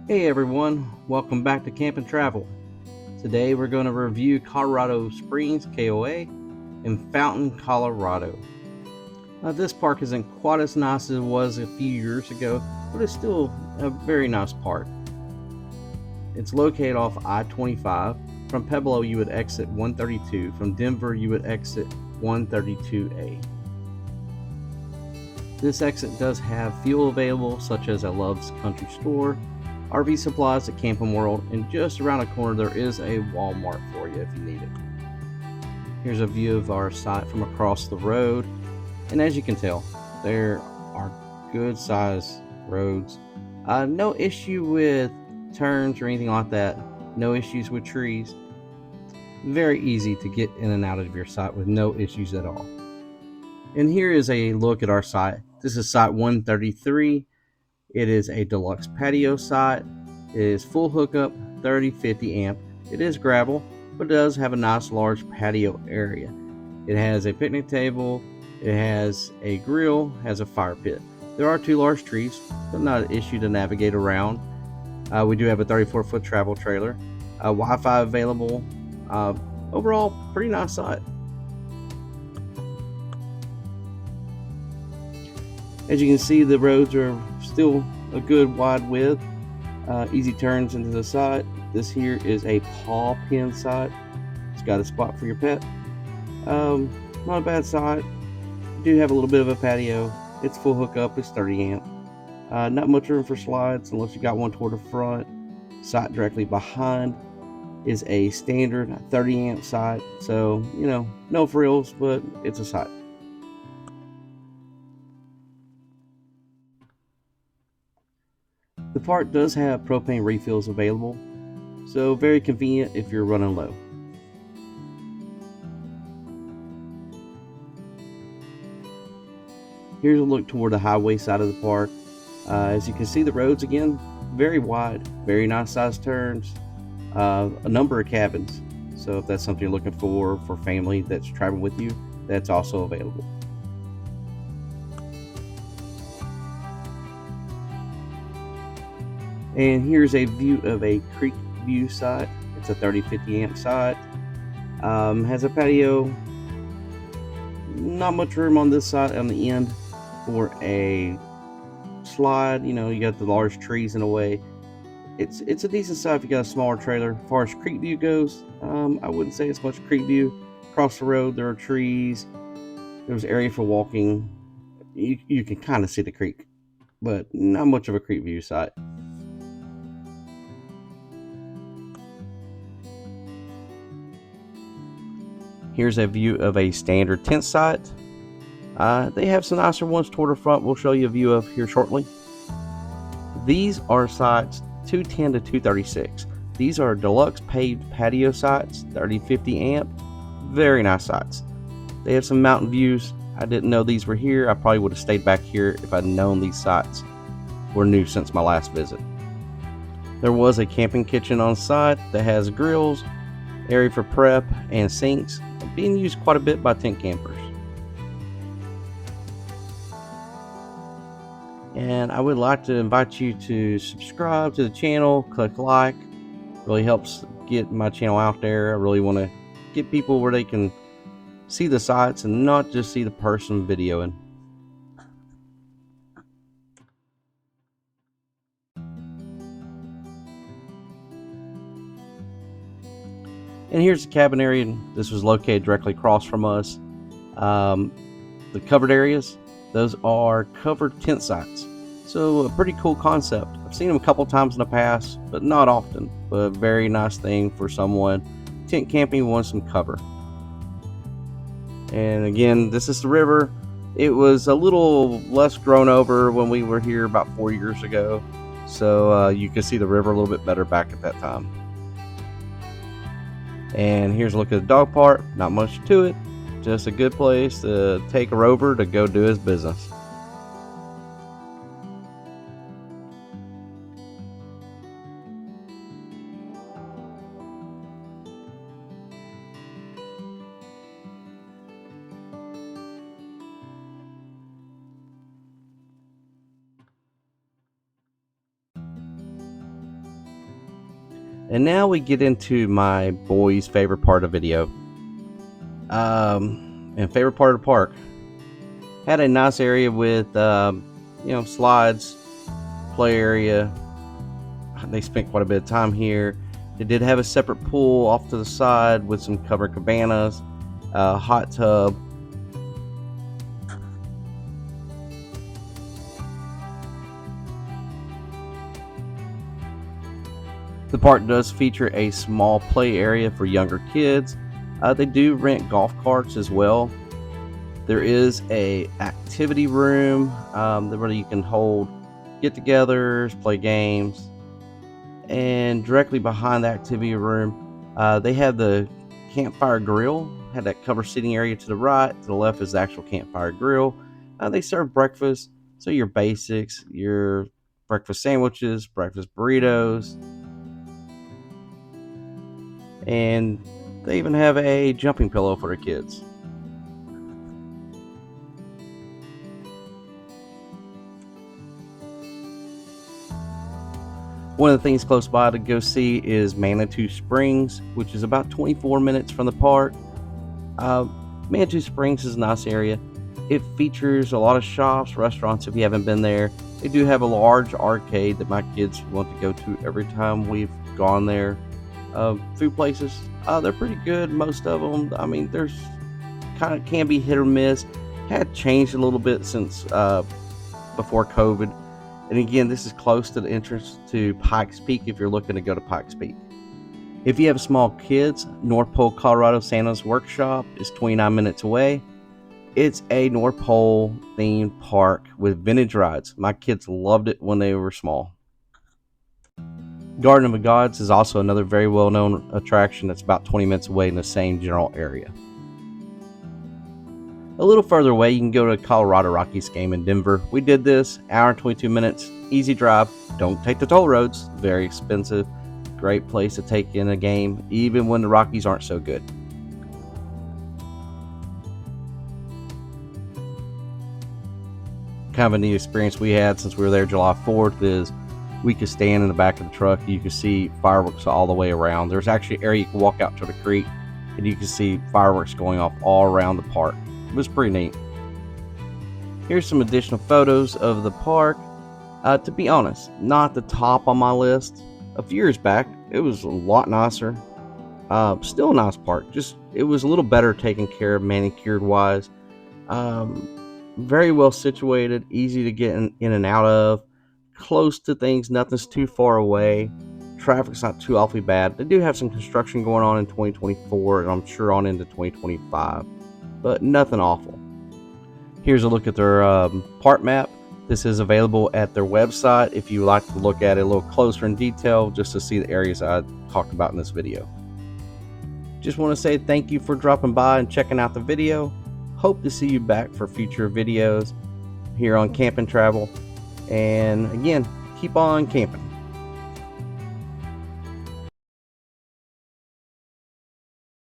Hey everyone, welcome back to Camp and Travel. Today we're going to review Colorado Springs KOA in Fountain, Colorado. This park isn't quite as nice as it was a few years ago, but it's still a very nice park. It's located off I-25. From Pueblo you would exit 132. From Denver you would exit 132A. This exit does have fuel available, such as at Love's Country Store, RV supplies at Camping World, and just around the corner there is a Walmart for you if you need it. Here's a view of our site from across the road, and as you can tell, there are good sized roads. No issue with turns or anything like that. No issues with trees. Very easy to get in and out of your site with no issues at all. And here is a look at our site. This is site 133. It is a deluxe patio site. It is full hookup, 30-50 amp. It is gravel, but it does have a nice large patio area. It has a picnic table, it has a grill, has a fire pit. There are 2 large trees, but not an issue to navigate around. We do have a 34-foot travel trailer, Wi-Fi available. Uh, Overall, pretty nice site. As you can see, the roads are still a good wide width. Easy turns into the site. This here is a paw pen site. It's got a spot for your pet. Not a bad site. Do have a little bit of a patio. It's full hookup. It's 30 amp. Not much room for slides unless you got one toward the front. Site directly behind is a standard 30 amp site. So, no frills, but it's a site. The park does have propane refills available, so very convenient if you're running low. Here's a look toward the highway side of the park. As you can see, the roads again, very wide, very nice sized turns, a number of cabins. So if that's something you're looking for family that's traveling with you, that's also available. And here's a view of a creek view site. It's a 30-50 amp site. Has a patio. Not much room on this side on the end for a slide. You got the large trees in the way. It's a decent site if you got a smaller trailer. As far as creek view goes, I wouldn't say it's much creek view. Across the road there are trees. There's area for walking. You can kind of see the creek, but not much of a creek view site. Here's a view of a standard tent site. They have some nicer ones toward the front. We'll show you a view of here shortly. These are sites 210 to 236. These are deluxe paved patio sites, 30-50 amp. Very nice sites. They have some mountain views. I didn't know these were here. I probably would have stayed back here if I'd known these sites were new since my last visit. There was a camping kitchen on site that has grills, area for prep, and sinks, being used quite a bit by tent campers. And I would like to invite you to subscribe to the channel, click like. Really helps get my channel out there. I really want to get people where they can see the sites and not just see the person videoing. And here's the cabin area. This was located directly across from us. The covered areas, those are covered tent sites. So a pretty cool concept. I've seen them a couple times in the past, but not often. But a very nice thing for someone tent camping wants some cover. And again, this is the river. It was a little less grown over when we were here about 4 years ago. So you can see the river a little bit better back at that time. And here's a look at the dog park. Not much to it. Just a good place to take a rover to go do his business. And now we get into my boys' favorite part of the video. And favorite part of the park. Had a nice area with, slides, play area. They spent quite a bit of time here. They did have a separate pool off to the side with some covered cabanas, a hot tub. The park does feature a small play area for younger kids. They do rent golf carts as well. There is a activity room where you can hold get-togethers, play games. And directly behind the activity room, they have the campfire grill. Had that cover seating area to the right. To the left is the actual campfire grill. They serve breakfast, so your basics, your breakfast sandwiches, breakfast burritos, and they even have a jumping pillow for the kids. One of the things close by to go see is Manitou Springs, which is about 24 minutes from the park. Manitou Springs is a nice area. It features a lot of shops, restaurants if you haven't been there. They do have a large arcade that my kids want to go to every time we've gone there. Food places, they're pretty good, most of them. I mean, there's kind of can be hit or miss. Had changed a little bit since before COVID. And again, this is close to the entrance to Pikes Peak if you're looking to go to Pikes Peak. If you have small kids, North Pole, Colorado Santa's Workshop is 29 minutes away. It's a North Pole themed park with vintage rides. My kids loved it when they were small. Garden of the Gods is also another very well-known attraction that's about 20 minutes away in the same general area. A little further away, you can go to Colorado Rockies game in Denver. We did this, hour and 22 minutes, easy drive. Don't take the toll roads, very expensive. Great place to take in a game, even when the Rockies aren't so good. Kind of a neat experience we had since we were there July 4th is we could stand in the back of the truck. You could see fireworks all the way around. There's actually an area you can walk out to the creek and you can see fireworks going off all around the park. It was pretty neat. Here's some additional photos of the park. To be honest, not the top on my list. A few years back, it was a lot nicer. Still a nice park, just it was a little better taken care of manicured wise. Very well situated, easy to get in and out of, close to things, nothing's too far away. Traffic's not too awfully bad. They do have some construction going on in 2024 and I'm sure on into 2025, but nothing awful. Here's a look at their park map. This is available at their website if you would like to look at it a little closer in detail just to see the areas I talked about in this video. Just want to say thank you for dropping by and checking out the video. Hope to see you back for future videos here on Camp and Travel. And again, keep on camping.